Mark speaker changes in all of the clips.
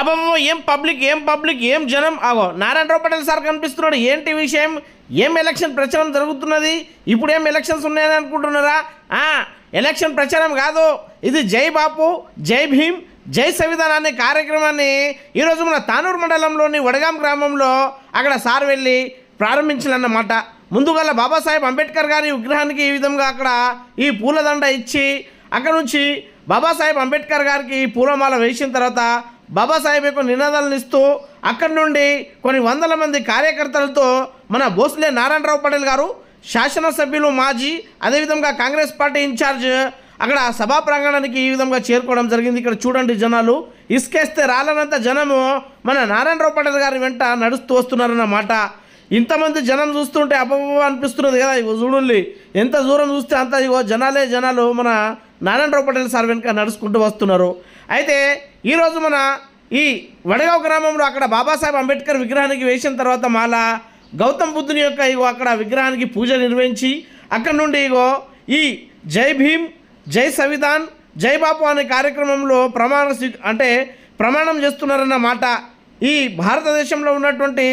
Speaker 1: అబ్బో ఏం పబ్లిక్ ఏం జనం. ఆగో నారాయణరావు పటేల్ సార్ కనిపిస్తున్నాడు. ఏంటి విషయం? ఏం ఎలక్షన్ ప్రచారం జరుగుతున్నది? ఇప్పుడు ఏం ఎలక్షన్స్ ఉన్నాయని అనుకుంటున్నారా? ఎలక్షన్ ప్రచారం కాదు, ఇది జై బాపు, జై భీమ్, జై సంవిధాన్ అనే కార్యక్రమాన్ని ఈరోజు మన తానూరు మండలంలోని వడగాం గ్రామంలో అక్కడ సార్ వెళ్ళి ప్రారంభించాలన్నమాట. ముందుగా బాబాసాహెబ్ అంబేద్కర్ గారి విగ్రహానికి ఈ విధంగా అక్కడ ఈ పూలదండ ఇచ్చి అక్కడ నుంచి బాబాసాహెబ్ అంబేద్కర్ గారికి పూలమాల వేసిన తర్వాత బాబాసాహెబ్ యొక్క నినాదాలను ఇస్తూ అక్కడి నుండి కొన్ని వందల మంది కార్యకర్తలతో మన భోస్లే నారాయణరావు పటేల్ గారు, శాసనసభ్యులు మాజీ, అదేవిధంగా కాంగ్రెస్ పార్టీ ఇన్ఛార్జ్ అక్కడ సభా ప్రాంగణానికి ఈ విధంగా చేరుకోవడం జరిగింది. ఇక్కడ చూడండి, జనాలు ఇసుకేస్తే రాలనంత జనము మన నారాయణరావు పటేల్ గారి వెంట నడుస్తూ వస్తున్నారన్నమాట. ఇంతమంది జనం చూస్తుంటే అబ్బో అనిపిస్తున్నది కదా. ఇగో చూడండి, ఎంత దూరం చూస్తే అంత ఇగో జనాలు మన నారాయణరావు పటేల్ సార్ వెనుక నడుచుకుంటూ వస్తున్నారు. అయితే ఈరోజు మన ఈ వడగావ్ గ్రామంలో అక్కడ బాబాసాహెబ్ అంబేద్కర్ విగ్రహానికి వేసిన తర్వాత మాల గౌతమ్ బుద్ధుని యొక్క ఇగో అక్కడ విగ్రహానికి పూజ నిర్వహించి అక్కడ నుండి ఇగో ఈ జై భీమ్, జై సంవిధాన్, జై బాపు అనే కార్యక్రమంలో ప్రమాణం చేస్తున్నారన్నమాట. ఈ భారతదేశంలో ఉన్నటువంటి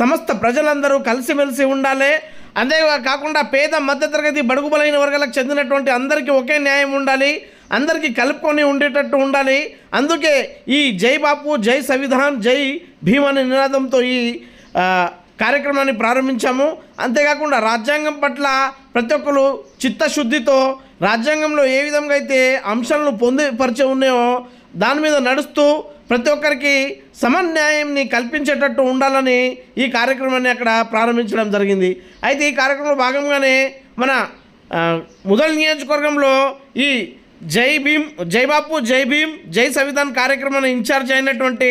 Speaker 1: సమస్త ప్రజలందరూ కలిసిమెలిసి ఉండాలి. అంతే కాకుండా పేద మధ్యతరగతి బడుగు బలైన వర్గాలకు చెందినటువంటి అందరికీ ఒకే న్యాయం ఉండాలి, అందరికీ కలుపుకొని ఉండేటట్టు ఉండాలి. అందుకే ఈ జై బాపు, జై సంవిధాన్, జై భీమ్ అనే నినాదంతో ఈ కార్యక్రమాన్ని ప్రారంభించాము. అంతేకాకుండా రాజ్యాంగం పట్ల ప్రతి ఒక్కరు చిత్తశుద్ధితో రాజ్యాంగంలో ఏ విధంగా అయితే అంశాలను పొందుపరిచి ఉన్నాయో దాని మీద నడుస్తూ ప్రతి ఒక్కరికి సమన్యాయంని కల్పించేటట్టు ఉండాలని ఈ కార్యక్రమాన్ని అక్కడ ప్రారంభించడం జరిగింది. అయితే ఈ కార్యక్రమంలో భాగంగానే మన ముదల్ నియోజకవర్గంలో ఈ జై భీమ్, జై బాపు, జై భీమ్, జై సంవిధాన్ కార్యక్రమాన్ని ఇన్ఛార్జ్ అయినటువంటి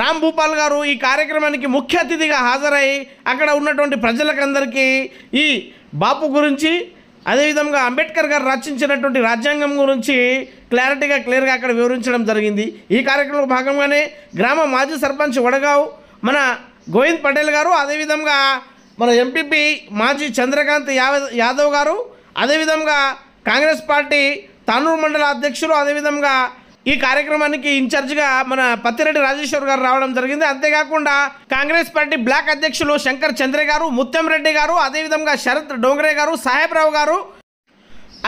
Speaker 1: రామ్ భూపాల్ గారు ఈ కార్యక్రమానికి ముఖ్య అతిథిగా హాజరై అక్కడ ఉన్నటువంటి ప్రజలకందరికీ ఈ బాపు గురించి, అదేవిధంగా అంబేద్కర్ గారు రచించినటువంటి రాజ్యాంగం గురించి క్లియర్గా అక్కడ వివరించడం జరిగింది. ఈ కార్యక్రమంలో భాగంగానే గ్రామ మాజీ సర్పంచ్ వడగావ్ మన గోవింద్ పటేల్ గారు, అదేవిధంగా మన ఎంపీపీ మాజీ చంద్రకాంత్ యాదవ్ గారు, అదేవిధంగా కాంగ్రెస్ పార్టీ తానూరు మండల అధ్యక్షులు, అదేవిధంగా ఈ కార్యక్రమానికి ఇన్ఛార్జిగా మన పత్తిరెడ్డి రాజేశ్వర్ గారు రావడం జరిగింది. అంతేకాకుండా కాంగ్రెస్ పార్టీ బ్లాక్ అధ్యక్షులు శంకర్ చంద్రే గారు, ముత్యం రెడ్డి గారు, అదేవిధంగా శరత్ డోంగ్రే గారు, సాహెబ్ రావు గారు,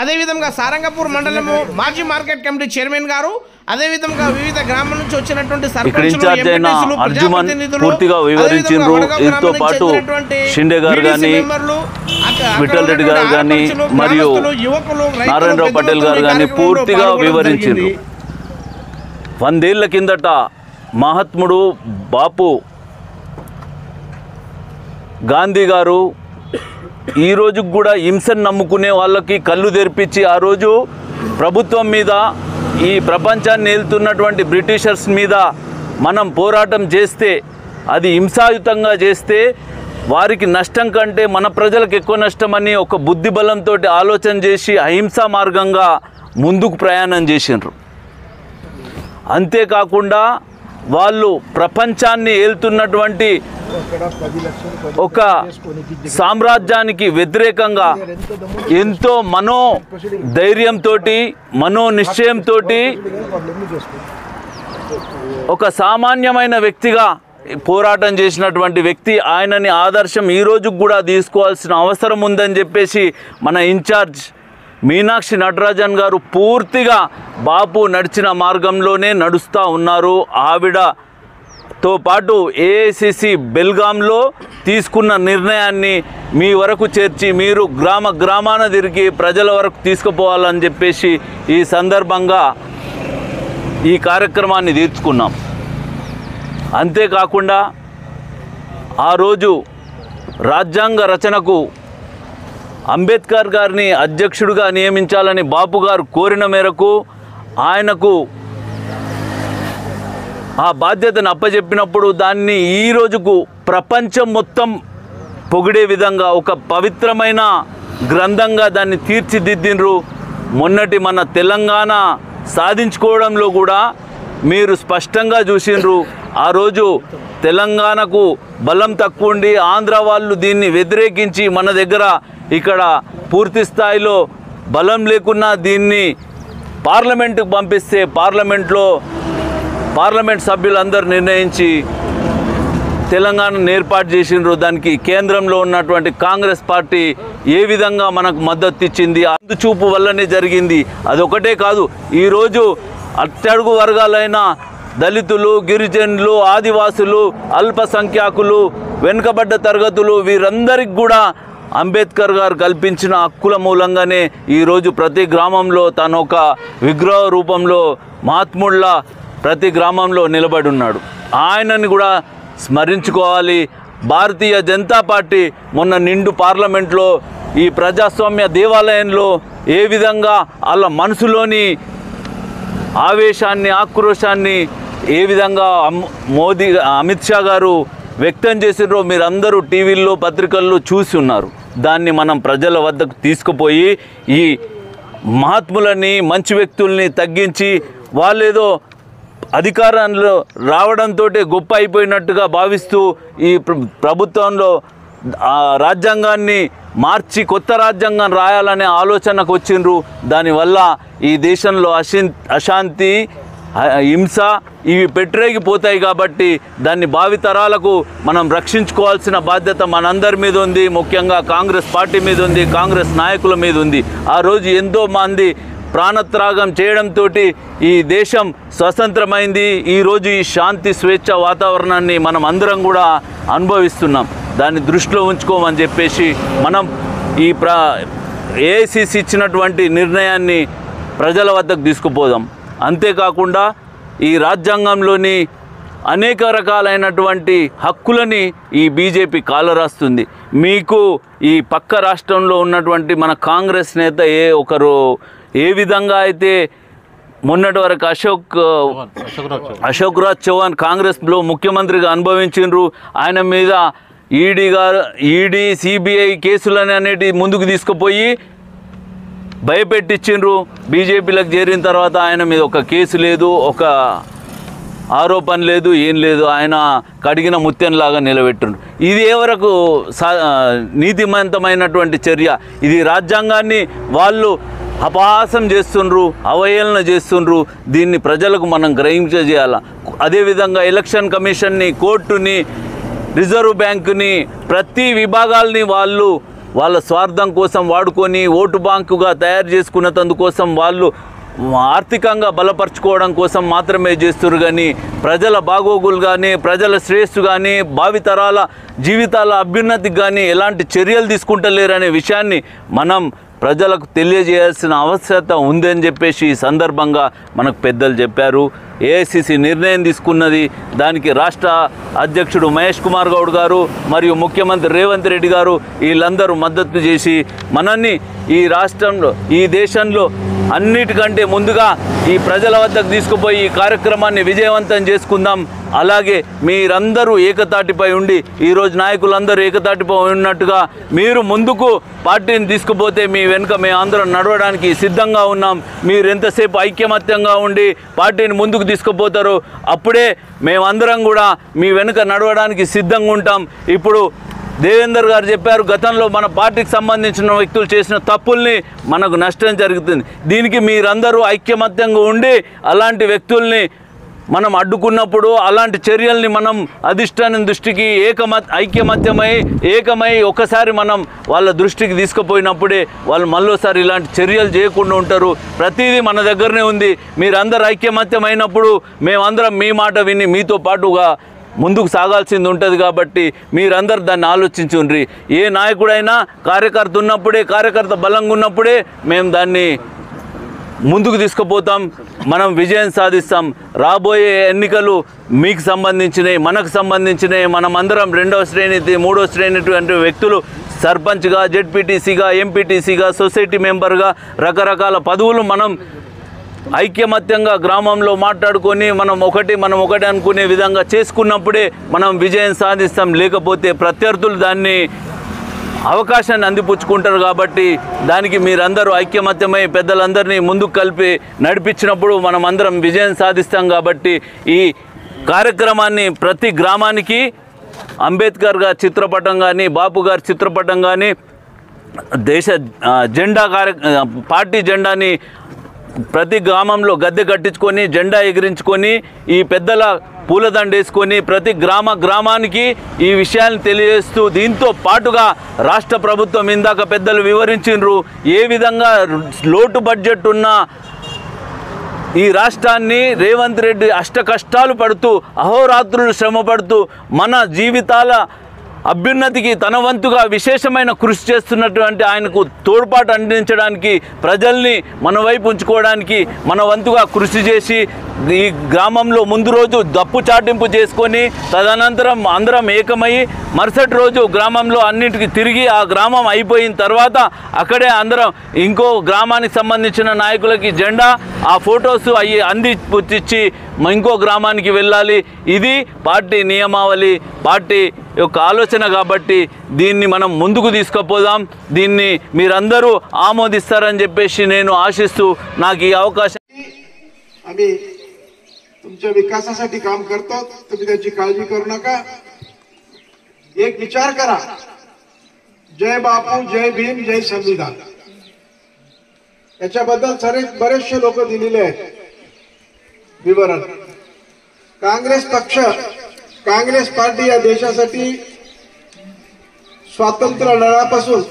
Speaker 1: అదేవిధంగా సారంగపూర్ మండలము మాజీ మార్కెట్ కమిటీ చైర్మన్ గారు, అదేవిధంగా వివిధ గ్రామాల నుంచి వచ్చినటువంటి
Speaker 2: నారాయణరావు పటేల్ గారు కానీ పూర్తిగా వివరించారు. 100 ఏళ్ల కిందట మహాత్ముడు బాపు గాంధీ గారు ఈ రోజుకు కూడా హింసను నమ్ముకునే వాళ్ళకి కళ్ళు తెరిపించి ఆ రోజు ప్రభుత్వం మీద, ఈ ప్రపంచాన్ని ఏలుతున్నటువంటి బ్రిటిషర్స్ మీద మనం పోరాటం చేస్తే, అది హింసాయుతంగా చేస్తే వారికి నష్టం కంటే మన ప్రజలకు ఎక్కువ నష్టమని ఒక బుద్ధి బలంతో ఆలోచన చేసి అహింసా మార్గంగా ముందుకు ప్రయాణం చేసినారు. అంతేకాకుండా వాళ్ళు ప్రపంచాన్ని ఏలుతున్నటువంటి ఒక సామ్రాజ్యానికి వ్యతిరేకంగా ఎంతో మనోధైర్యంతో, మనోనిశ్చయంతో ఒక సామాన్యమైన వ్యక్తిగా పోరాటం చేసినటువంటి వ్యక్తి. ఆయనని ఆదర్శం ఈ రోజుకు కూడా తీసుకోవాల్సిన అవసరం ఉందని చెప్పేసి మన ఇన్ఛార్జ్ మీనాక్షి నటరాజన్ గారు పూర్తిగా బాపు నడిచిన మార్గంలోనే నడుస్తూ ఉన్నారు. ఆవిడతో పాటు ఏఐసిసి బెల్గాంలో తీసుకున్న నిర్ణయాన్ని మీ వరకు చేర్చి మీరు గ్రామాన తిరిగి ప్రజల వరకు తీసుకుపోవాలని చెప్పేసి ఈ సందర్భంగా ఈ కార్యక్రమాన్ని తీర్చుకున్నాం. అంతేకాకుండా ఆ రోజు రాజ్యాంగ రచనకు అంబేద్కర్ గారిని అధ్యక్షుడిగా నియమించాలని బాపు గారు కోరిన మేరకు ఆయనకు ఆ బాధ్యతను అప్పచెప్పినప్పుడు దాన్ని ఈ రోజుకు ప్రపంచం మొత్తం పొగిడే విధంగా ఒక పవిత్రమైన గ్రంథంగా దాన్ని తీర్చిదిద్దిండ్రు. మొన్నటి మన తెలంగాణ సాధించుకోవడంలో కూడా మీరు స్పష్టంగా చూసిండ్రు. ఆ రోజు తెలంగాణకు బలం తక్కువ ఉండి ఆంధ్ర వాళ్ళు దీన్ని వ్యతిరేకించి మన దగ్గర ఇక్కడ పూర్తి స్థాయిలో బలం లేకున్నా దీన్ని పార్లమెంటుకు పంపిస్తే పార్లమెంట్లో పార్లమెంట్ సభ్యులందరూ నిర్ణయించి తెలంగాణను ఏర్పాటు చేసిండ్రు. దానికి కేంద్రంలో ఉన్నటువంటి కాంగ్రెస్ పార్టీ ఏ విధంగా మనకు మద్దతు ఇచ్చింది, అందుచూపు వల్లనే జరిగింది. అదొకటే కాదు, ఈరోజు అట్టడుగు వర్గాలైన దళితులు, గిరిజనులు, ఆదివాసులు, అల్పసంఖ్యాకులు, వెనుకబడ్డ తరగతులు వీరందరికి కూడా అంబేద్కర్ గారు కల్పించిన హక్కుల మూలంగానే ఈరోజు ప్రతి గ్రామంలో తను ఒక విగ్రహ రూపంలో మహాత్ముళ్ళ ప్రతి గ్రామంలో నిలబడి ఉన్నాడు. ఆయనని కూడా స్మరించుకోవాలి. భారతీయ జనతా పార్టీ మొన్న నిండు పార్లమెంట్లో ఈ ప్రజాస్వామ్య దేవాలయంలో ఏ విధంగా వాళ్ళ మనసులోని ఆవేశాన్ని, ఆక్రోశాన్ని ఏ విధంగా అమిత్ షా గారు వ్యక్తం చేసినారో మీరందరూ టీవీల్లో, పత్రికల్లో చూసి ఉన్నారు. దాన్ని మనం ప్రజల వద్దకు తీసుకుపోయి ఈ మహాత్ములని, మంచి వ్యక్తుల్ని తగ్గించి వాళ్ళేదో అధికారంలో రావడంతో గొప్ప అయిపోయినట్టుగా భావిస్తూ ఈ ప్రభుత్వంలో రాజ్యాంగాన్ని మార్చి కొత్త రాజ్యాంగం రాయాలనే ఆలోచనకు వచ్చిండ్రు. దానివల్ల ఈ దేశంలో అశాంతి, హింస ఇవి పెట్టరేగిపోతాయి. కాబట్టి దాన్ని భావితరాలకు మనం రక్షించుకోవాల్సిన బాధ్యత మనందరి మీద ఉంది. ముఖ్యంగా కాంగ్రెస్ పార్టీ మీద ఉంది, కాంగ్రెస్ నాయకుల మీద ఉంది. ఆ రోజు ఎంతోమంది ప్రాణత్యాగం చేయడంతో ఈ దేశం స్వతంత్రమైంది. ఈరోజు ఈ శాంతి, స్వేచ్ఛ వాతావరణాన్ని మనం అందరం కూడా అనుభవిస్తున్నాం. దాన్ని దృష్టిలో ఉంచుకోమని చెప్పేసి మనం ఈ ఏఐసిసి ఇచ్చినటువంటి నిర్ణయాన్ని ప్రజల వద్దకు తీసుకుపోదాం. అంతేకాకుండా ఈ రాజ్యాంగంలోని అనేక రకాలైనటువంటి హక్కులని ఈ బీజేపీ కాలరాస్తుంది. మీకు ఈ పక్క రాష్ట్రంలో ఉన్నటువంటి మన కాంగ్రెస్ నేత ఏ విధంగా అయితే మొన్నటి వరకు అశోక్ రాజ్ చౌహాన్ కాంగ్రెస్లో ముఖ్యమంత్రిగా అనుభవించిండ్రు. ఆయన మీద ఈడీ సిబిఐ కేసులని అనేటివి ముందుకు తీసుకుపోయి భయపెట్టించిండ్రు. బీజేపీలకు చేరిన తర్వాత ఆయన మీద ఒక కేసు లేదు, ఒక ఆరోపణ లేదు, ఏం లేదు. ఆయన కడిగిన ముత్యంలాగా నిలబెట్టిండ్రు. ఇది ఏ వరకు నీతిమంతమైనటువంటి చర్య? ఇది రాజ్యాంగాన్ని వాళ్ళు అపహాసం చేస్తుండ్రు, అవహేళన చేస్తుండ్రు. దీన్ని ప్రజలకు మనం గ్రహించేయాలి. అదేవిధంగా ఎలక్షన్ కమిషన్ని, కోర్టుని, రిజర్వ్ బ్యాంకుని, ప్రతి విభాగాల్ని వాళ్ళు వాళ్ళ స్వార్థం కోసం వాడుకొని ఓటు బ్యాంకుగా తయారు చేసుకున్నందుకోసం వాళ్ళు ఆర్థికంగా బలపరచుకోవడం కోసం మాత్రమే చేస్తున్నారు. కానీ ప్రజల బాగోగులు కానీ, ప్రజల శ్రేయస్సు కానీ, భావితరాల జీవితాల అభ్యున్నతికి కానీ ఎలాంటి చర్యలు తీసుకుంటలేరనే విషయాన్ని మనం ప్రజలకు తెలియజేయాల్సిన అవసరత ఉందని చెప్పేసి ఈ సందర్భంగా మనకు పెద్దలు చెప్పారు. ఏఐసిసి నిర్ణయం తీసుకున్నది. దానికి రాష్ట్ర అధ్యక్షుడు మహేష్ కుమార్ గౌడ్ గారు మరియు ముఖ్యమంత్రి రేవంత్ రెడ్డి గారు వీళ్ళందరూ మద్దతు చేసి మనల్ని ఈ రాష్ట్రంలో, ఈ దేశంలో అన్నిటికంటే ముందుగా ఈ ప్రజల వద్దకు తీసుకుపోయి ఈ కార్యక్రమాన్ని విజయవంతం చేసుకుందాం. అలాగే మీరందరూ ఏకతాటిపై ఉండి, ఈరోజు నాయకులందరూ ఏకతాటిపై ఉన్నట్టుగా మీరు ముందుకు పార్టీని తీసుకుపోతే మీ వెనుక మేము అందరం నడవడానికి సిద్ధంగా ఉన్నాం. మీరు ఎంతసేపు ఐక్యమత్యంగా ఉండి పార్టీని ముందుకు తీసుకుపోతారో అప్పుడే మేమందరం కూడా మీ వెనుక నడవడానికి సిద్ధంగా ఉంటాం. ఇప్పుడు దేవేందర్ గారు చెప్పారు, గతంలో మన పార్టీకి సంబంధించిన వ్యక్తులు చేసిన తప్పుల్ని మనకు నష్టం జరుగుతుంది. దీనికి మీరందరూ ఐక్యమత్యంగా ఉండి అలాంటి వ్యక్తుల్ని మనం అడ్డుకున్నప్పుడు, అలాంటి చర్యల్ని మనం అధిష్టానం దృష్టికి ఏకమై ఒకసారి మనం వాళ్ళ దృష్టికి తీసుకుపోయినప్పుడే వాళ్ళు మళ్ళోసారి ఇలాంటి చర్యలు చేయకుండా ఉంటారు. ప్రతిదీ మన దగ్గరనే ఉంది. మీరందరూ ఐక్యమత్యమైనప్పుడు మేమందరం మీ మాట విని మీతో పాటుగా ముందుకు సాగాల్సింది ఉంటుంది. కాబట్టి మీరందరూ దాన్ని ఆలోచించుండ్రి. ఏ నాయకుడైనా కార్యకర్త ఉన్నప్పుడే, కార్యకర్త బలంగా ఉన్నప్పుడే మేము దాన్ని ముందుకు తీసుకుపోతాం, మనం విజయం సాధిస్తాం. రాబోయే ఎన్నికలు మీకు సంబంధించినవి, మనకు సంబంధించినవి. మనం అందరం రెండవ శ్రేణి, మూడవ శ్రేణి వ్యక్తులు సర్పంచ్గా, జెడ్పీటీసీగా, ఎంపీటీసీగా, సొసైటీ మెంబర్గా రకరకాల పదవులు మనం ఐక్యమత్యంగా గ్రామంలో మాట్లాడుకొని మనం ఒకటి అనుకునే విధంగా చేసుకున్నప్పుడే మనం విజయం సాధిస్తాం. లేకపోతే ప్రత్యర్థులు దాన్ని అవకాశాన్ని అందిపుచ్చుకుంటారు. కాబట్టి దానికి మీరందరూ ఐక్యమత్యమై పెద్దలందరినీ ముందుకు కలిపి నడిపించినప్పుడు మనం అందరం విజయం సాధిస్తాం. కాబట్టి ఈ కార్యక్రమాన్ని ప్రతి గ్రామానికి అంబేద్కర్ గారి చిత్రపటం కానీ, బాపు గారి చిత్రపటం కానీ, దేశ జెండా పార్టీ జెండాని ప్రతి గ్రామంలో గద్దె కట్టించుకొని జెండా ఎగిరించుకొని ఈ పెద్దల పూలదండ వేసుకొని ప్రతి గ్రామానికి ఈ విషయాన్ని తెలియజేస్తూ దీంతో పాటుగా రాష్ట్ర ప్రభుత్వం ఇందాక పెద్దలు వివరించిండ్రు ఏ విధంగా లోటు బడ్జెట్ ఉన్న ఈ రాష్ట్రాన్ని రేవంత్ రెడ్డి అష్ట కష్టాలు పడుతూ అహోరాత్రులు శ్రమ పడుతూ మన జీవితాల అభ్యున్నతికి తన వంతుగా విశేషమైన కృషి చేస్తున్నటువంటి ఆయనకు తోడ్పాటు అందించడానికి ప్రజల్ని మన వైపు ఉంచుకోవడానికి మన వంతుగా కృషి చేసి ఈ గ్రామంలో ముందు రోజు దప్పు చాటింపు చేసుకొని తదనంతరం అందరం ఏకమై మరుసటి రోజు గ్రామంలో అన్నింటికి తిరిగి ఆ గ్రామం అయిపోయిన తర్వాత అక్కడే అందరం ఇంకో గ్రామానికి సంబంధించిన నాయకులకి జెండా ఆ ఫొటోస్ అవి అందించి ఇంకో గ్రామానికి వెళ్ళాలి. ఇది పార్టీ నియమావళి, పార్టీ యొక్క ఆలోచన. కాబట్టి దీన్ని మనం ముందుకు తీసుకుపోదాం. దీన్ని మీరందరూ ఆమోదిస్తారని చెప్పేసి నేను ఆశిస్తూ నాకు ఈ అవకాశం.
Speaker 3: आम्ही तुमच्या विकासासाठी काम करतो, तुम्ही त्याची काळजी करू नका. एक विचार करा, जय बापू, जय भीम, जय संविधान याच्याबद्दल बरेचसे लोक दिलेले आहेत विवरण. काँग्रेस पक्ष, काँग्रेस पार्टी या देशासाठी स्वातंत्र्य लढ्यापासून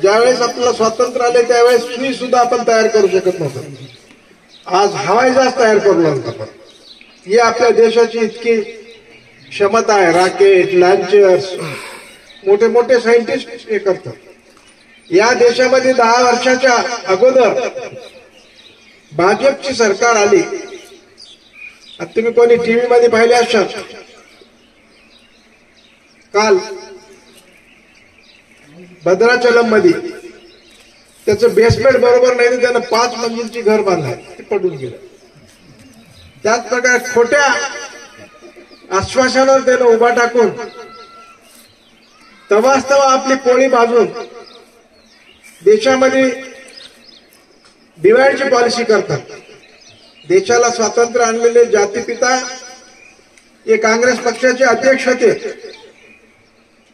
Speaker 3: ज्यावेळेस आपल्याला स्वातंत्र्य आले त्यावेळेस सुई सुद्धा आपण तयार करू शकत नव्हतो. आज हवाई जहाज तयार करू लागलो आपण. ही आपल्या देशाची इतकी क्षमता आहे. रॉकेट, लॉन्चर्स, मोठे मोठे सायंटिस्ट हे करतात. या देशामध्ये 10 वर्षाच्या अगोदर भाजपची सरकार आली. आता तुम्ही कोणी टीव्ही मध्ये पाहिले असाल, काल भद्राचलम मध्ये त्याचं बेसमेंट बरोबर नाही तर त्यानं 5 मंजिलची घर बांधलं, ते पडून गेलं. त्याच प्रकारे खोट्या आश्वासनावर त्यानं उभा टाकून तवास्तवा आपली पोळी भाजून देशामध्ये डिवाइडची पॉलिसी करतात. देशाला स्वातंत्र्य आणलेले जातीपिता हे काँग्रेस पक्षाचे अध्यक्ष होते.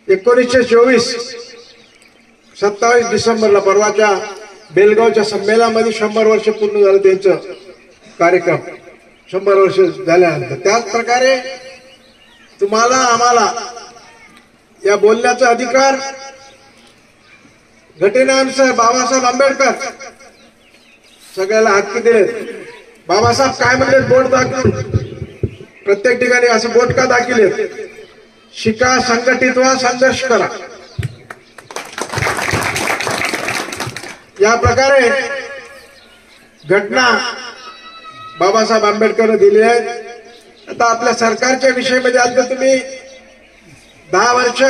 Speaker 3: 1924 27 डिसेंबरला परवाच्या बेलगावच्या संमेलनामध्ये 100 वर्ष पूर्ण झालं त्यांचं कार्यक्रम. 100 वर्ष झाल्यानंतर त्याच प्रकारे तुम्हाला आम्हाला या बोलण्याचा अधिकार घटनेनुसार बाबासाहेब आंबेडकर सगळ्याला हक्क दिले. बाबासाहेब काय म्हणले, बोट दाखवून प्रत्येक ठिकाणी असं बोट का दाखिले, शिका, संघटित व्हा, संघर्ष करा. या प्रकारे घटना बाबासाहेब आंबेडकर दिली आहे. आता आपल्या सरकारच्या विषयामध्ये आता तुम्ही 10 वर्ष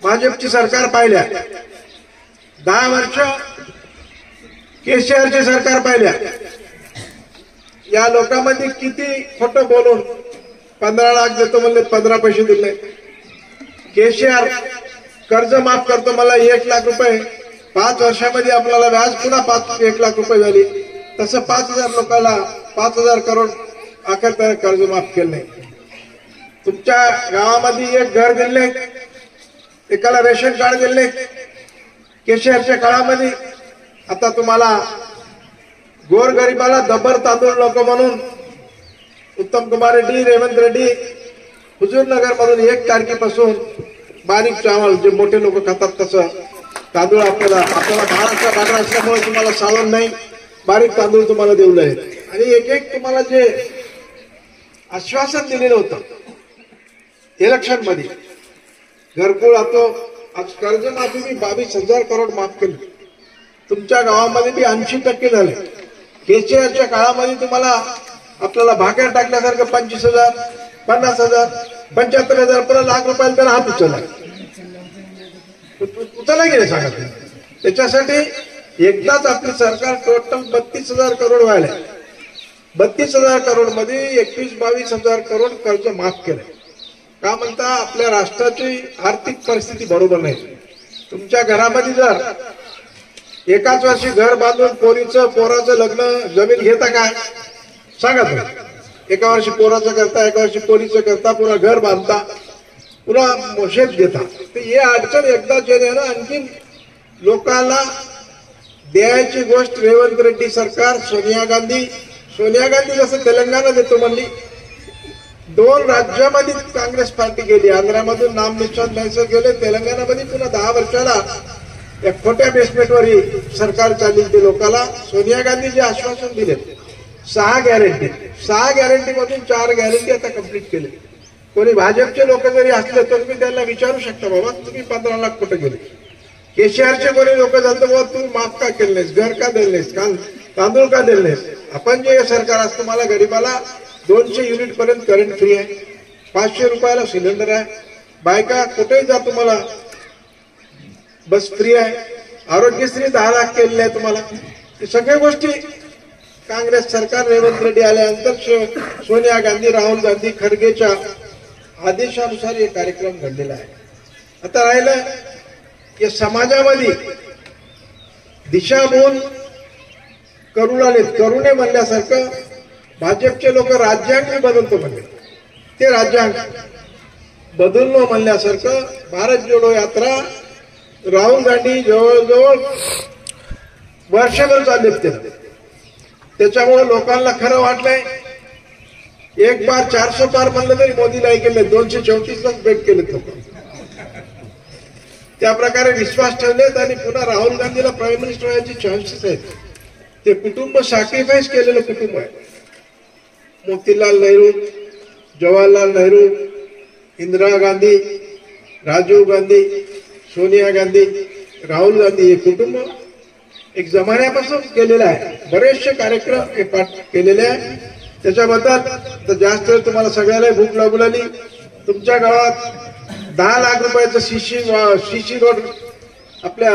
Speaker 3: भाजपची सरकार पाहिल्या, 10 वर्ष केसीआरची सरकार पाहिल्या. या लोकांमध्ये किती खोटं बोलून 15 लाख देतो म्हणले, 15 पैसे दिले. केसीआर कर्ज माफ करतो मला 1 लाख रुपये, 5 वर्षामध्ये आपल्याला व्याज पुन्हा 1 लाख रुपये झाली. तसं 5,000 लोकांना 5,000 करोड अखेर त्याने कर्ज माफ केलं नाही. तुमच्या गावामध्ये एक घर दिले, एकाला रेशन कार्ड दिले केसीआरच्या काळामध्ये. आता तुम्हाला गोरगरिबाला दबर तांदूळ नको म्हणून उत्तम कुमार रेड्डी, रेवंत रेड्डी हुजूरनगर मधून 1 तारखेपासून बारीक चावल जे मोठे लोक खातात तसं तांदूळ आपल्याला महाराष्ट्र भाग असल्यामुळे तुम्हाला सावण नाही, बारीक तांदूळ तुम्हाला देऊ आहे. आणि एक तुम्हाला जे आश्वासन दिलेलं होतं इलेक्शन मध्ये, घरकुल आतो, आज कर्जमाफी मी 22,000 करोड माफ केली. तुमच्या गावामध्ये बी 80% झाले. केसीआरच्या काळामध्ये तुम्हाला आपल्याला भाकर टाकल्यासारखं 25,000, 50,000, 75,000 पुन्हा लाख रुपयाला त्याला हात उचलला गेले सांगा. त्याच्यासाठी एकदाच आपली सरकार टोटल 32,000 करोड व्हायला. 32,000 करोड मध्ये 21-22,000 करोड कर्ज माफ केलंय. का म्हणता, आपल्या राष्ट्राची आर्थिक परिस्थिती बरोबर नाही. तुमच्या घरामध्ये जर एकाच वर्षी घर बांधून पोराचं लग्न जमीन घेता काय सांगा तुम्ही. एका वर्षी पोराचं करता, एका वर्षी पोरीचं करता, पुन्हा घर बांधता, पुन्हा शेत घेता. तर हे अडचण एकदा जे ना आणखी लोकांना द्यायची गोष्ट रेवंत रेड्डी सरकार, सोनिया गांधी जसं तेलंगणा देतो म्हणली, 2 राज्यामध्ये काँग्रेस पार्टी गेली, आंध्रामधून नामनिशान द्यायचं गेले, तेलंगणामध्ये पुन्हा 10 वर्षाला या खोट्या बेसमेंटवर सरकार चालली. ते लोकांना सोनिया गांधी जे आश्वासन दिले 6 गॅरंटी मधून 4 गॅरंटी आता कंप्लीट केले. कोणी भाजपचे लोक जरी असले तर तुम्ही त्यांना विचारू शकता, बाबा तुम्ही 15 लाख कुठे गेले. केसीआरचे कोणी लोक झाले, बाबा तुम्ही माफ का केलं नाहीस, घर का दिलं नाहीस, तांदूळ का दिलं नाहीस. आपण जे सरकार असतं, मला गरीबाला 200 युनिट पर्यंत करंट फ्री आहे, 500 रुपयाला सिलेंडर आहे, बायका कुठेही जा तुम्हाला बस फ्री आहे, आरोग्यश्री 10 लाख केलेले आहे तुम्हाला. हे सगळ्या गोष्टी काँग्रेस सरकार रेवंत रेड्डी आल्यानंतर सोनिया गांधी, राहुल गांधी, खरगेच्या आदेशानुसार हे कार्यक्रम घडलेला आहे. आता राहिलं या समाजामध्ये दिशाभूल करू लागलेत. करुणे म्हणल्यासारखं भाजपचे लोक राज्यांग बदलतो म्हणले, ते राज्यांग बदललो म्हणल्यासारखं भारत जोडो यात्रा राहुल गांधी जवळजवळ वर्षभर चाललेत. त्याच्यामुळे लोकांना खरं वाटलंय, एक बार 400 पार म्हणलं तरी मोदीला ऐकले, 234लाच भेट केलेत लोक. त्या प्रकारे विश्वास ठेवलेत आणि पुन्हा राहुल गांधीला प्राईम मिनिस्टर व्हायचे चान्सेस आहेत. ते कुटुंब सॅक्रिफाईस केलेलं कुटुंब आहे. मोतीलाल नेहरू, जवाहरलाल नेहरू, इंदिरा गांधी, राजीव गांधी, सोनिया गांधी, राहुल गांधी हे कुटुंब एक जमान्यापासून केलेलं आहे. बरेचसे कार्यक्रम हे केलेले आहे. त्याच्याबद्दल तर जास्त वेळ तुम्हाला सगळ्याला भूक लागू लागली. तुमच्या गावात 10 लाख रुपयाचं सीसी रोड आपल्या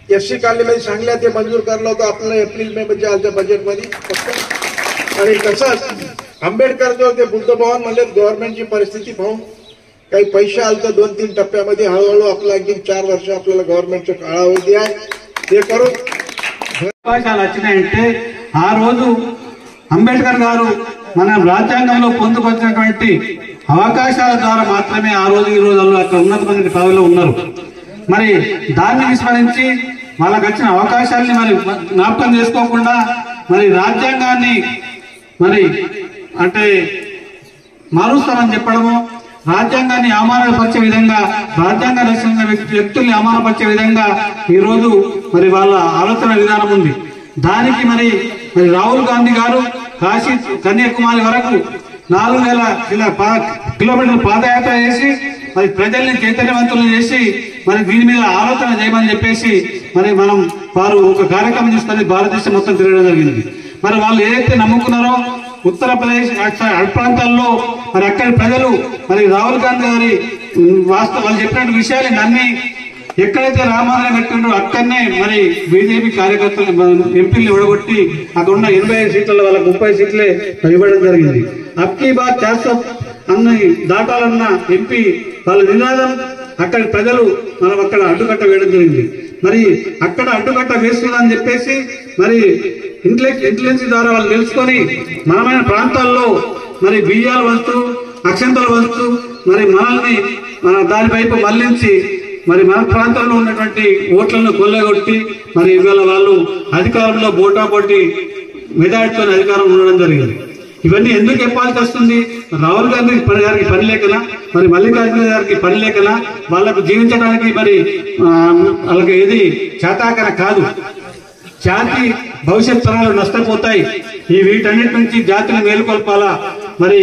Speaker 3: FC कॉलनीमध्ये सांगल्या, ते मंजूर करलं होतं आपल्याला एप्रिल मे मध्ये आलच्या बजेटमध्ये. आणि तसंच आंबेडकर जो ते बुद्ध भवन म्हणले, गव्हर्नमेंटची परिस्थिती पाहून काही पैसे आले तर 2-3 टप्प्यामध्ये हळूहळू आपला आणखी 4 वर्ष आपल्याला गव्हर्नमेंटच्या काळावधी आहे ते करू.
Speaker 4: అవకాశాలు వచ్చినాయంటే ఆ రోజు అంబేద్కర్ గారు మన రాజ్యాంగంలో పొందుపరిచినటువంటి అవకాశాల ద్వారా మాత్రమే ఆ రోజు ఈ రోజుల్లో అక్కడ ఉన్నతమైన పదవిలో ఉన్నారు. మరి దాన్ని విస్మరించి వాళ్ళకి వచ్చిన అవకాశాలని మరి జ్ఞాపకం చేసుకోకుండా మరి రాజ్యాంగాన్ని మరి అంటే మారుస్తామని చెప్పడము, రాజ్యాంగాన్ని అవమానపరిచే విధంగా, రాజ్యాంగ రక్షణ వ్యక్తుల్ని అవమానపరిచే విధంగా ఈ రోజు మరి వాళ్ళ ఆలోచన విధానం ఉంది. దానికి మరి రాహుల్ గాంధీ గారు కాశీ కన్యాకుమారి వరకు 4,000 కిలోమీటర్ల పాదయాత్ర చేసి మరి ప్రజల్ని చైతన్యవంతులను చేసి మరి దీని మీద ఆలోచన చేయమని చెప్పేసి మరి వారు ఒక కార్యక్రమం తీసుకొని భారతదేశం మొత్తం తిరగడం జరిగింది. మరి వాళ్ళు ఏదైతే నమ్ముకున్నారో ఉత్తరప్రదేశ్ ప్రాంతాల్లో మరి అక్కడి ప్రజలు మరి రాహుల్ గాంధీ గారి వాళ్ళు చెప్పినట్టు విషయాలు నమ్మి ఎక్కడైతే రామాలయం కట్టిండ్రో అక్కడనే మరి బీజేపీ కార్యకర్తలు ఎంపీలు ఇవ్వగొట్టి అక్కడ ఉన్న 85 సీట్లలో వాళ్ళకి 30 సీట్లే ఇవ్వడం జరిగింది. అబ్కీ బార్ 400 అన్ని దాటాలన్న ఎంపీ వాళ్ళ నినాదం అక్కడి ప్రజలు మనం అక్కడ అడ్డుకట్ట వేయడం జరిగింది. మరి అక్కడ అడ్డుకట్ట వేస్తుందని చెప్పేసి మరి ఇంటెలిజెన్స్ ద్వారా వాళ్ళు తెలుసుకొని మనమైన ప్రాంతాల్లో మరి బియ్యాలు వస్తూ అక్షంతలు వస్తూ మరి మనల్ని దానివైపు మళ్లించి మరి మన ప్రాంతంలో ఉన్నటువంటి ఓట్లను కొల్లగొట్టి మరి ఇవాళ వాళ్ళు అధికారంలో పోటాపోటీ మెజార్టీతో అధికారం ఉండడం జరిగింది. ఇవన్నీ ఎందుకు చెప్పాల్సి వస్తుంది? రాహుల్ గాంధీ గారికి పని లేకనా, మరి మల్లికార్జున గారికి పని లేకనా, వాళ్లకు జీవించడానికి మరి వాళ్ళకి ఏది చేతాకన కాదు. జాతి భవిష్యత్ తరాలు నష్టపోతాయి. ఈ వీటన్నిటి నుంచి జాతిని మేలుకొల్పాలా, మరి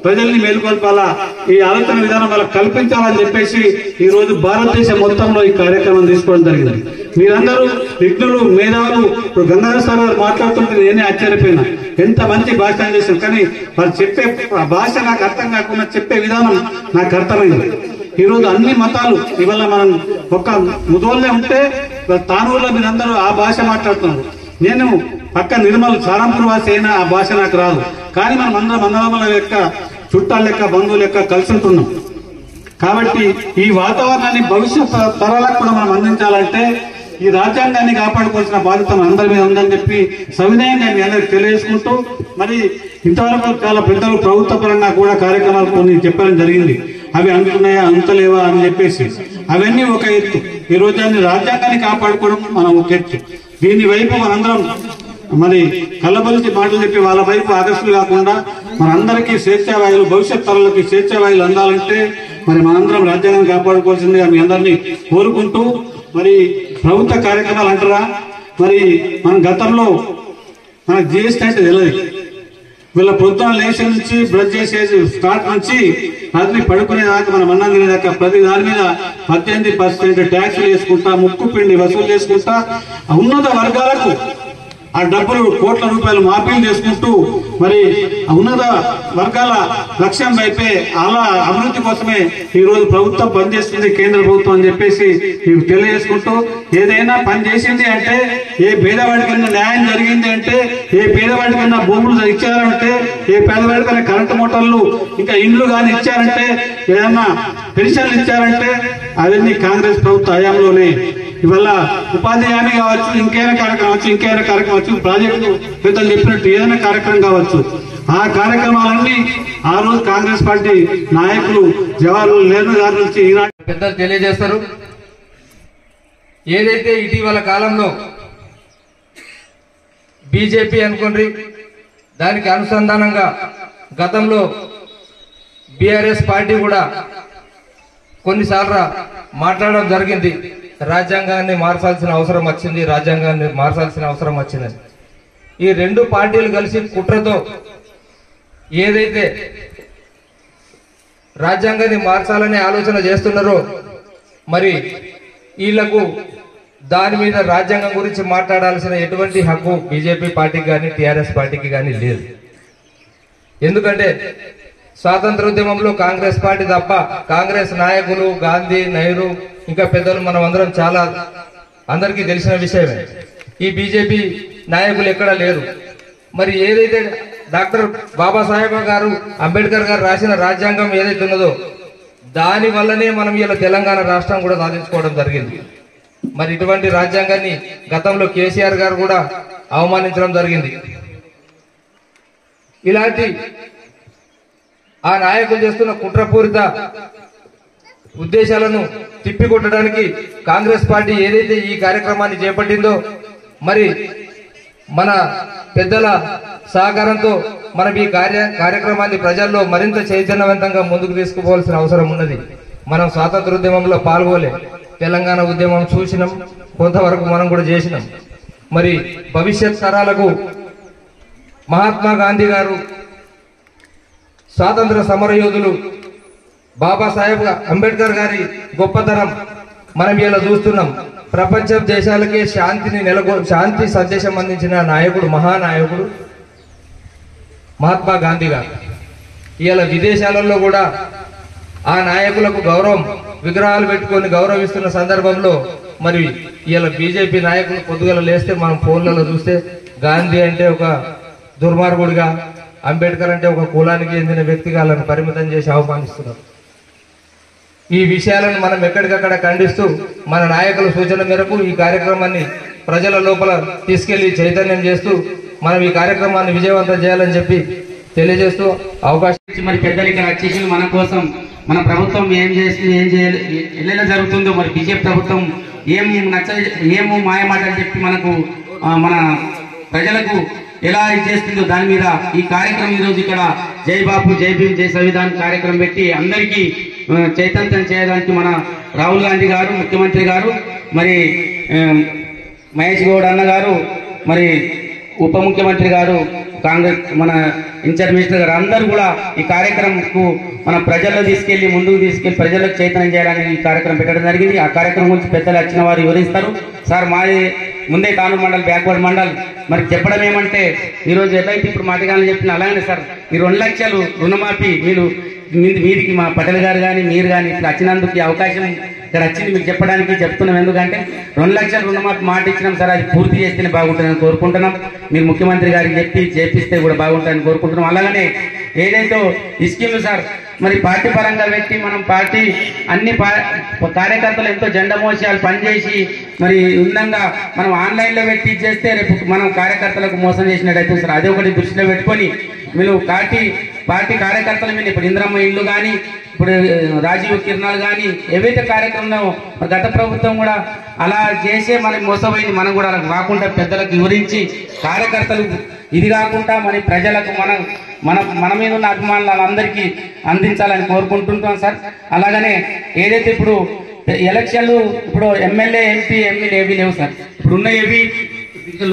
Speaker 4: ప్రజల్ని మేలుకొల్పాలా, ఈ ఆలోచన విధానం వాళ్ళకి కల్పించాలని చెప్పేసి ఈ రోజు భారతదేశం మొత్తంలో ఈ కార్యక్రమం తీసుకోవడం జరిగింది. మీరందరూ విఘ్నులు, మేధావులు. ఇప్పుడు గంగాధర్ సార్ గారు మాట్లాడుతుంటే నేనే ఆశ్చర్యపోయినా, ఎంత మంచి భాష చేశారు. కానీ వాళ్ళు చెప్పే భాష నాకు అర్థం కాకుండా చెప్పే విధానం నాకు అర్థమైంది. ఈ రోజు అన్ని మతాలు ఇవాళ మనం ఒక ముదోళ్ళే ఉంటే తానూరులో మీరందరూ ఆ భాష మాట్లాడుతున్నారు. నేను పక్క నిర్మల్ సారంపూర్ వాసి అయినా ఆ భాష నాకు రాదు. కానీ మనం అందరం అన్నదమ్ముల లెక్క, చుట్టాల లెక్క, బంధువుల లెక్క కలిసి ఉంటున్నాం. కాబట్టి ఈ వాతావరణాన్ని భవిష్యత్ తరాలకు కూడా మనం అందించాలంటే ఈ రాజ్యాంగాన్ని కాపాడుకోవాల్సిన బాధ్యత అందరి మీద ఉందని చెప్పి సవినయంగా మీ అందరికి తెలియజేసుకుంటూ, మరి ఇంతవరకు చాలా పెద్దలు ప్రభుత్వ పరంగా కూడా కార్యక్రమాలు కొన్ని చెప్పడం జరిగింది. అవి అందుతున్నాయా అంతలేవా అని చెప్పేసి అవన్నీ ఒక ఎత్తు. ఈ రోజు దాన్ని రాజ్యాంగాన్ని కాపాడుకోవడం మనం ఒక ఎత్తు. దీని వైపు మనందరం మరి కళ్ళబలిసి మాటలు చెప్పి వాళ్ళ వైపు ఆకర్షులు కాకుండా మనందరికీ స్వేచ్ఛావాయులు, భవిష్యత్ తరాలకి స్వేచ్ఛావాయులు అందాలంటే మరి మనందరం రాజ్యాంగాన్ని కాపాడుకోవాల్సిందిగా మీ అందరినీ కోరుకుంటూ, మరి ప్రభుత్వ కార్యక్రమాలు అంటారా, మరి మన గతంలో మనకు జిఎస్టీ అంటే తెలియదు. వీళ్ళ పొద్దున లేచి నుంచి బ్రష్ చేసేది స్టార్ట్ నుంచి రాత్రి పడుకునేదాకా మనం అన్నం తినేదాకా ప్రతి దాని మీద 18% ట్యాక్సులు వేసుకుంటా, ముక్కు పిండి వసూలు చేసుకుంటా ఉన్నత వర్గాలకు ఆ డబ్బులు కోట్ల రూపాయలు మాఫీలు చేసుకుంటూ మరి ఉన్నత వర్గాల లక్ష్యం వైపే అలా అభివృద్ధి కోసమే ఈ రోజు ప్రభుత్వం పనిచేస్తుంది, కేంద్ర ప్రభుత్వం అని చెప్పేసి మీకు తెలియజేసుకుంటూ, ఏదైనా పని చేసింది అంటే, ఏ పేదవాడికైనా న్యాయం జరిగింది అంటే, ఏ పేదవాడికైనా భూములు ఇచ్చారంటే, ఏ పేదవాడికైనా కరెంటు మోటార్లు ఇంకా ఇండ్లు కానీ ఇచ్చారంటే, ఏదైనా పెన్షన్లు ఇచ్చారంటే అవన్నీ కాంగ్రెస్ ప్రభుత్వ హయాంలోనే. ఇవల్ల ఉపాధి హామీ కావచ్చు, ఇంకేమైనా కార్యక్రమం కావచ్చు, ప్రాజెక్టు పెద్దలు చెప్పినట్టు ఏదైనా కార్యక్రమం కావచ్చు, ఆ కార్యక్రమాలన్నీ ఆ రోజు కాంగ్రెస్ పార్టీ నాయకులు జవహర్లాల్ నెహ్రూ గారి నుంచి ఈనాడు
Speaker 5: పెద్దలు తెలియజేస్తారు. ఏదైతే ఇటీవల కాలంలో బీజేపీ అనుకోండి, దానికి అనుసంధానంగా గతంలో బీఆర్ఎస్ పార్టీ కూడా కొన్నిసార్లు మాట్లాడడం జరిగింది. రాజ్యాంగాన్ని మార్చాల్సిన అవసరం వచ్చింది. ఈ రెండు పార్టీలు కలిసి కుట్రతో ఏదైతే రాజ్యాంగాన్ని మార్చాలనే ఆలోచన చేస్తున్నారో, మరి వీళ్లకు దాని మీద రాజ్యాంగం గురించి మాట్లాడాల్సిన ఎటువంటి హక్కు బీజేపీ పార్టీకి కానీ టీఆర్ఎస్ పార్టీకి కానీ లేదు. ఎందుకంటే స్వాతంత్రోద్యమంలో కాంగ్రెస్ పార్టీ తప్ప కాంగ్రెస్ నాయకులు గాంధీ, నెహ్రూ ఇంకా పెద్దలు మనం అందరం చాలా అందరికీ తెలిసిన విషయమే. ఈ బీజేపీ నాయకులు ఎక్కడా లేరు. మరి ఏదైతే డాక్టర్ బాబాసాహెబ్ గారు అంబేద్కర్ గారు రాసిన రాజ్యాంగం ఏదైతే ఉన్నదో దాని వల్లనే మనం ఇలా తెలంగాణ రాష్ట్రం కూడా సాధించుకోవడం జరిగింది. మరి ఇటువంటి రాజ్యాంగాన్ని గతంలో కేసీఆర్ గారు కూడా అవమానించడం జరిగింది. ఇలాంటి ఆ నాయకులు చేస్తున్న కుట్రపూరిత ఉద్దేశాలను తిప్పికొట్టడానికి కాంగ్రెస్ పార్టీ ఏదైతే ఈ కార్యక్రమాన్ని చేపట్టిందో, మరి మన పెద్దల సహకారంతో మనం ఈ కార్యక్రమాన్ని ప్రజల్లో మరింత చైతన్యవంతంగా ముందుకు తీసుకుపోవాల్సిన అవసరం ఉన్నది. మనం స్వాతంత్రోద్యమంలో పాల్గొలే, తెలంగాణ ఉద్యమం చూసినాం, కొంతవరకు మనం కూడా చేసినాం. మరి భవిష్యత్ తరాలకు మహాత్మా గాంధీ గారు, స్వాతంత్ర సమరయోధులు బాబాసాహెబ్ అంబేద్కర్ గారి గొప్పతనం మనం ఇలా చూస్తున్నాం. ప్రపంచ దేశాలకే శాంతి సందేశం అందించిన నాయకుడు, మహానాయకుడు మహాత్మా గాంధీ గారు. ఇలా విదేశాలలో కూడా ఆ నాయకులకు విగ్రహాలు పెట్టుకొని గౌరవిస్తున్న సందర్భంలో మరి ఇలా బీజేపీ నాయకులు పొద్దుగల లేస్తే మనం ఫోన్లలో చూస్తే గాంధీ అంటే ఒక దుర్మార్గుడిగా, అంబేద్కర్ అంటే ఒక కులానికి చెందిన వ్యక్తిగా వాళ్ళని పరిమితం చేసి అవమానిస్తున్నారు. ఈ విషయాలను మనం ఎక్కడికక్కడ ఖండిస్తూ మన నాయకుల సూచన మేరకు ఈ కార్యక్రమాన్ని ప్రజల లోపల తీసుకెళ్లి చైతన్యం చేస్తూ మనం ఈ కార్యక్రమాన్ని విజయవంతం చేయాలని చెప్పి తెలియజేస్తూ అవకాశం
Speaker 6: మరి పెద్దలు ఇక్కడ వచ్చేసి మన కోసం మన ప్రభుత్వం ఏం చేస్తుంది, ఏం చేయాలి, ఎలా జరుగుతుందో, మరి బీజేపీ ప్రభుత్వం ఏం మాయమాటలు చెప్పి మనకు మన ప్రజలకు ఎలా చేస్తుందో దాని మీద ఈ కార్యక్రమం ఈరోజు ఇక్కడ జై బాపు, జై భీమ్, జై సంవిధాన్ కార్యక్రమం పెట్టి అందరికీ చైతన్యం చేయడానికి మన రాహుల్ గాంధీ గారు, ముఖ్యమంత్రి గారు, మరి మహేష్ గౌడ్ అన్న గారు, మరి ఉప ముఖ్యమంత్రి గారు, కాంగ్రెస్ మన ఇన్ఛార్జ్ మినిస్టర్ గారు అందరూ కూడా ఈ కార్యక్రమంకు మన ప్రజల్లో ముందుకు తీసుకెళ్లి ప్రజలకు చైతన్యం చేయడానికి ఈ కార్యక్రమం పెట్టడం జరిగింది. ఆ కార్యక్రమం గురించి పెద్దలు వచ్చిన వారు వివరిస్తారు. సార్ మాది ముందే కానూరు మండల్, బ్యాక్వర్డ్ మండల్. మరి చెప్పడం ఏమంటే ఈరోజు ఎట్లయితే ఇప్పుడు మాటగానే చెప్పిన అలాగే సార్ ఈ 2 లక్షలు రుణమాఫీ మీదికి మా పటేల్ గారు కానీ మీరు కానీ ఇప్పుడు వచ్చినందుకు ఈ అవకాశం ఇక్కడ వచ్చింది మీకు చెప్పడానికి చెప్తున్నాం. ఎందుకంటే 2 లక్షల రుణమాఫీ మాట ఇచ్చినాం సార్, అది పూర్తి చేస్తేనే బాగుంటుందని కోరుకుంటున్నాం. మీరు ముఖ్యమంత్రి గారికి చేపిస్తే కూడా బాగుంటుందని కోరుకుంటున్నాం. అలాగనే ఏదైతే ఈ స్కీమ్లు సార్ మరి పార్టీ పరంగా పెట్టి మనం పార్టీ అన్ని కార్యకర్తలు ఎంతో జెండా మోసాలు పనిచేసి మరి ఉందంగా మనం ఆన్లైన్లో పెట్టి చేస్తే రేపు మనం కార్యకర్తలకు మోసం చేసినట్టయితే సార్ అదే ఒకటి దృష్టిలో పెట్టుకొని మీరు పార్టీ కార్యకర్తల మీద ఇప్పుడు ఇంద్రమ్మ ఇల్లు కానీ ఇప్పుడు రాజీవ్ కిరణాలు కానీ ఏవైతే కార్యక్రమం గత ప్రభుత్వం కూడా అలా చేసే మనకి మోసపోయింది. మనం కూడా అలా కాకుండా పెద్దలకు వివరించి కార్యకర్తలు ఇది కాకుండా మరి ప్రజలకు మన మీద ఉన్న అభిమానులు అందరికీ అందించాలని కోరుకుంటుంటాం సార్. అలాగనే ఏదైతే ఇప్పుడు ఎలక్షన్లు ఇప్పుడు ఎమ్మెల్యే ఎంపీ ఎమ్మెల్యే ఏవి లేవు సార్. ఇప్పుడున్న ఏవి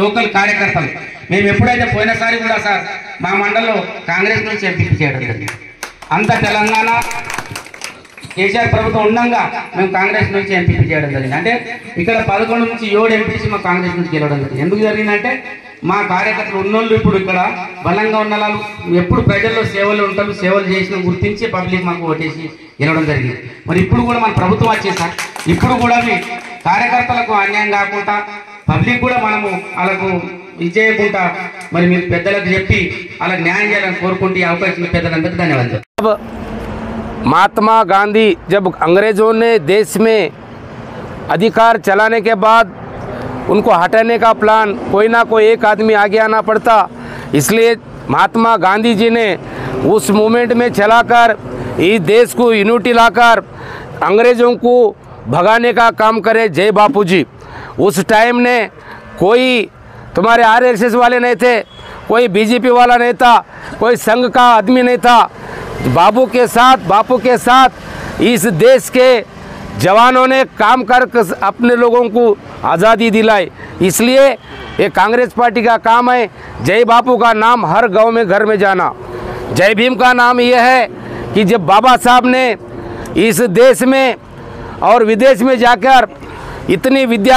Speaker 6: లోకల్ కార్యకర్తలు మేము ఎప్పుడైతే పోయినసారి కూడా సార్ మా మండలంలో కాంగ్రెస్ నుంచి ఎంపీ చేయడం జరిగింది. అంత తెలంగాణ కేసీఆర్ ప్రభుత్వం ఉండగా మేము కాంగ్రెస్ నుంచి ఎంపీ చేయడం జరిగింది. అంటే ఇక్కడ 11 నుంచి 7 ఎంపీసీ మా కాంగ్రెస్ నుంచి గెలవడం జరిగింది. ఎందుకు జరిగిందంటే మా కార్యకర్తలు ఉన్నోళ్ళు ఇప్పుడు ఇక్కడ బలంగా ఉన్న వాళ్ళు ఎప్పుడు ప్రజల్లో సేవలు ఉంటారు, సేవలు చేసిన గుర్తించి పబ్లిక్ మాకు ఓటేసి గెలవడం జరిగింది. మరి ఇప్పుడు కూడా మన ప్రభుత్వం వచ్చేసారు. ఇప్పుడు కూడా మీ కార్యకర్తలకు అన్యాయం కాకుండా పబ్లిక్ కూడా మనము వాళ్ళకు ఇచ్చేయకుండా మరి మీరు పెద్దలకు చెప్పి వాళ్ళకి న్యాయం చేయాలని కోరుకుంటే ఈ అవకాశం పెద్దలందరికీ ధన్యవాదాలు.
Speaker 7: महात्मा गांधी जब अंग्रेज़ों ने देश में अधिकार चलाने के बाद उनको हटाने का प्लान कोई ना कोई एक आदमी आगे आना पड़ता, इसलिए महात्मा गांधी जी ने उस मूवमेंट में चलाकर इस देश को यूनिटी लाकर अंग्रेज़ों को भगाने का काम करे। जय बापू जी। उस टाइम ने कोई तुम्हारे RSS वाले नहीं थे, कोई बीजेपी वाला नहीं था, कोई संघ का आदमी नहीं था। बापू के साथ इस देश के जवानों ने काम कर अपने लोगों को आज़ादी दिलाई। इसलिए ये कांग्रेस पार्टी का काम है जय बापू का नाम हर गांव में घर में जाना। जय भीम का नाम ये है कि जब बाबा साहब ने इस देश में और विदेश में जाकर इतनी विद्या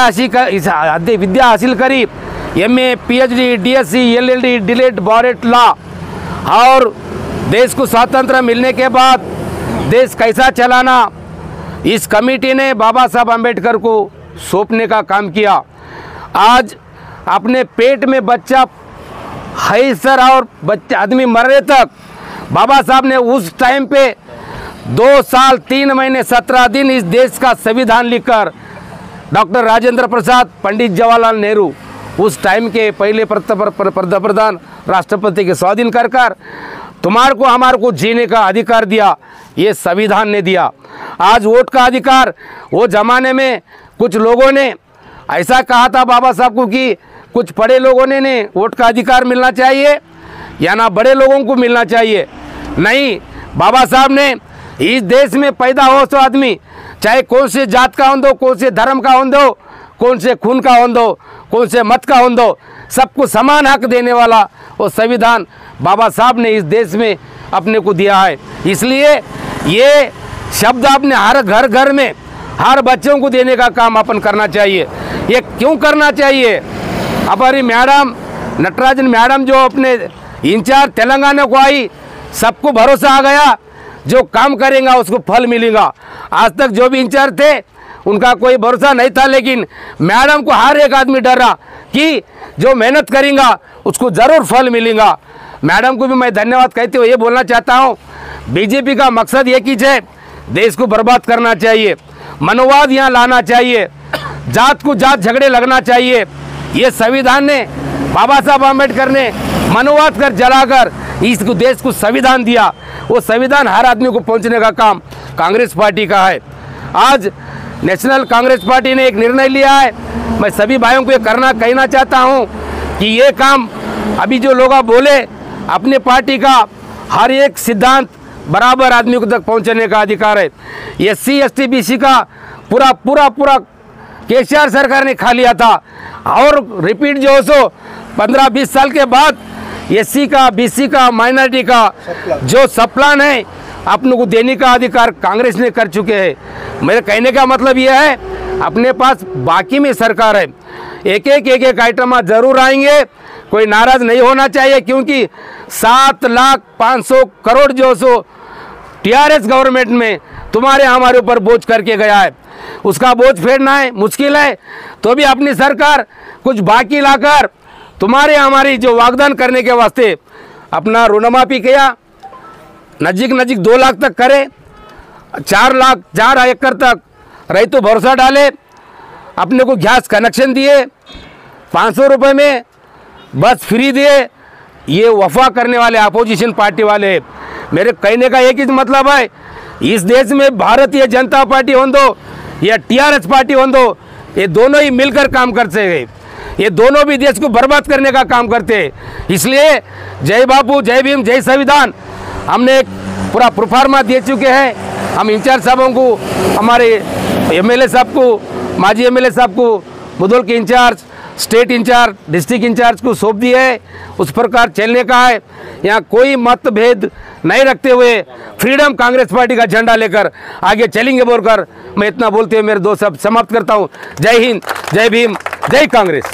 Speaker 7: हासिल करी, MA PhD DSc LLD DLED bar at law, और देश को स्वातंत्र मिलने के बाद देश कैसा चलाना इस कमेटी ने बाबा साहब अम्बेडकर को सौंपने का काम किया। आज अपने पेट में बच्चा है सर और बच्चा आदमी मरने तक बाबा साहब ने उस टाइम पे 2 साल 3 महीने 17 दिन इस देश का संविधान लिखकर डॉक्टर राजेंद्र प्रसाद, पंडित जवाहरलाल नेहरू उस टाइम के पहले प्रधान राष्ट्रपति के स्वाधीन कर तुम्हारे को हमारे को जीने का अधिकार दिया, ये संविधान ने दिया। आज वोट का अधिकार वो ज़माने में कुछ लोगों ने ऐसा कहा था बाबा साहब को कि कुछ बड़े लोगों ने वोट का अधिकार मिलना चाहिए या ना बड़े लोगों को मिलना चाहिए। नहीं, बाबा साहब ने इस देश में पैदा हो तो आदमी चाहे कौन से जात का हो दो, कौन से धर्म का हो दो, कौन से खून का हो दो, कौन से मत का हो दो, सबको समान हक देने वाला वो संविधान बाबा साहब ने इस देश में अपने को दिया है। इसलिए ये शब्द आपने हर घर में हर बच्चों को देने का काम अपन करना चाहिए। ये क्यों करना चाहिए? हमारी मैडम नटराजन मैडम जो अपने इंचार्ज तेलंगाना को आई, सबको भरोसा आ गया जो काम करेगा उसको फल मिलेगा। आज तक जो भी इंचार्ज थे उनका कोई भरोसा नहीं था, लेकिन मैडम को हर एक आदमी डरा कि जो मेहनत करेगा उसको ज़रूर फल मिलेगा। मैडम को भी मैं धन्यवाद कहते हुए ये बोलना चाहता हूँ, बीजेपी का मकसद एक ही है, देश को बर्बाद करना चाहिए, मनोवाद यहाँ लाना चाहिए, जात को जात झगड़े लगना चाहिए। ये संविधान ने बाबा साहब आम्बेडकर ने मनोवाद कर जलाकर इस देश को संविधान दिया। वो संविधान हर आदमी को पहुँचने का काम कांग्रेस पार्टी का है। आज नेशनल कांग्रेस पार्टी ने एक निर्णय लिया है, मैं सभी भाइयों को ये कहना चाहता हूँ कि ये काम अभी जो लोग बोले अपने पार्टी का हर एक सिद्धांत बराबर आदमी को तक पहुंचने का अधिकार है। SC ST BC का पूरा केसीआर सरकार ने खा लिया था, और रिपीट जो सो 15-20 साल के बाद SC का BC का माइनॉरिटी का जो सब प्लान है अपने को देने का अधिकार कांग्रेस ने कर चुके हैं। मेरे कहने का मतलब यह है अपने पास बाकी में सरकार है, एक आइटम जरूर आएंगे, कोई नाराज नहीं होना चाहिए, क्योंकि 7,500,000 करोड़ जो सो TRS गवर्नमेंट में तुम्हारे हमारे ऊपर बोझ करके गया है, उसका बोझ फेरना है मुश्किल है। तो भी अपनी सरकार कुछ बाकी लाकर तुम्हारे हमारी जो वागदान करने के वास्ते अपना ऋणमाफी किया, नज़दीक नज़दीक 2 लाख तक करे, 4 एकड़ तक रैतु भरोसा डाले, अपने को गैस कनेक्शन दिए, 500 रुपये में बस फ्री दिए। ये वफा करने वाले अपोजिशन पार्टी वाले, मेरे कहने का एक ही मतलब है, इस देश में भारतीय जनता पार्टी हो दो या टीआरएस पार्टी हो दो, ये दोनों ही मिलकर काम करते हैं, ये दोनों भी देश को बर्बाद करने का काम करते हैं। इसलिए जय बापू, जय भीम, जय संविधान हमने एक पूरा प्रोफार्मा दे चुके हैं। हम इंचार्ज साहबों को, हमारे एमएलए साहब को, माजी एमएलए साहब को, मुदोल के in-charge, state in-charge, district in-charge को सौंप दिए है, उस प्रकार चलने का है। यहाँ कोई मतभेद नहीं रखते हुए फ्रीडम कांग्रेस पार्टी का झंडा लेकर आगे चलेंगे बोलकर मैं इतना बोलते हुए मेरे 2 शब्द समाप्त करता हूँ। जय हिंद, जय भीम, जय कांग्रेस।